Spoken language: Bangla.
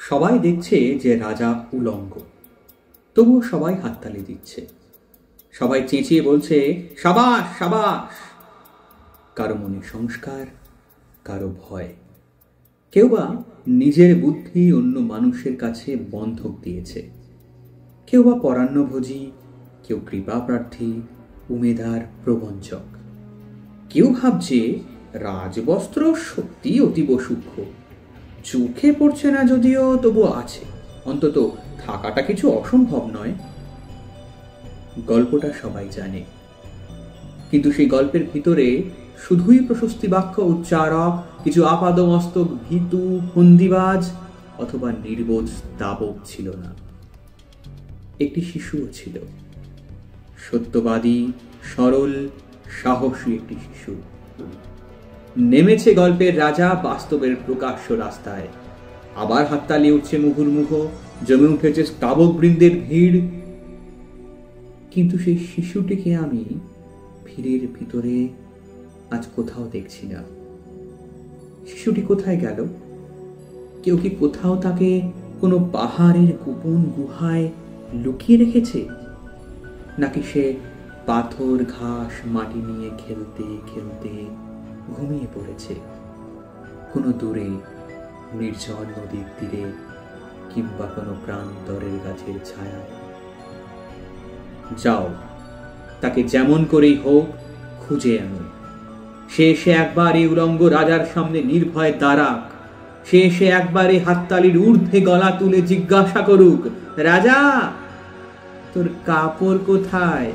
সবাই দেখছে যে রাজা উলঙ্গ, তবুও সবাই হাততালি দিচ্ছে। সবাই চেঁচিয়ে বলছে সাবাস সাবাস। কারো মনে সংস্কার, কারো ভয়, কেউ বা নিজের বুদ্ধি অন্য মানুষের কাছে বন্ধক দিয়েছে, কেউ বা পরান্নভোজী, কেউ কৃপা প্রার্থী, উমেদার, প্রবঞ্চক। কেউ ভাবছে রাজবস্ত্র সত্যি অতীব সূক্ষ্ম, চোখে পড়ছে না যদিও তবু আছে, অন্তত থাকাটা কিছু অসম্ভব নয়। গল্পটা সবাই জানে, কিন্তু সেই গল্পের ভিতরে শুধুই প্রশস্তি বাক্য উচ্চারক, কিছু আপাদমস্তক ভীতু ফন্দিবাজ অথবা নির্বোধ দাবক ছিল না। একটি শিশুও ছিল, সত্যবাদী, সরল, সাহসী একটি শিশু। নেমেছে গল্পের রাজা বাস্তবের প্রকাশ্য রাস্তায়। আবার হাততালি উঠছে মুহুর্মুহ, জমে উঠেছে স্তাবক বৃন্দের ভিড়। কিন্তু সেই শিশুটিকে আমি ভিড়ের ভিতরে আজ কোথাও দেখছি না। শিশুটি কোথায় গেল? কেউ কি কোথাও তাকে কোনো পাহাড়ের গোপন গুহায় লুকিয়ে রেখেছে? নাকি সে পাথর ঘাস মাটি নিয়ে খেলতে খেলতে ঘুমিয়ে পড়েছে কোনো দূরে নির্জন নদীর তীরে, কিংবা কোনো প্রান্তরের গাছের ছায়ায়? যাও, তাকে যেমন করেই হোক খুঁজে আনো। সে এসে একবার এই উলঙ্গ রাজার সামনে নির্ভয় দাঁড়াক। সে এসে একবার এই হাততালির ঊর্ধ্বে গলা তুলে জিজ্ঞাসা করুক, রাজা, তোর কাপড় কোথায়?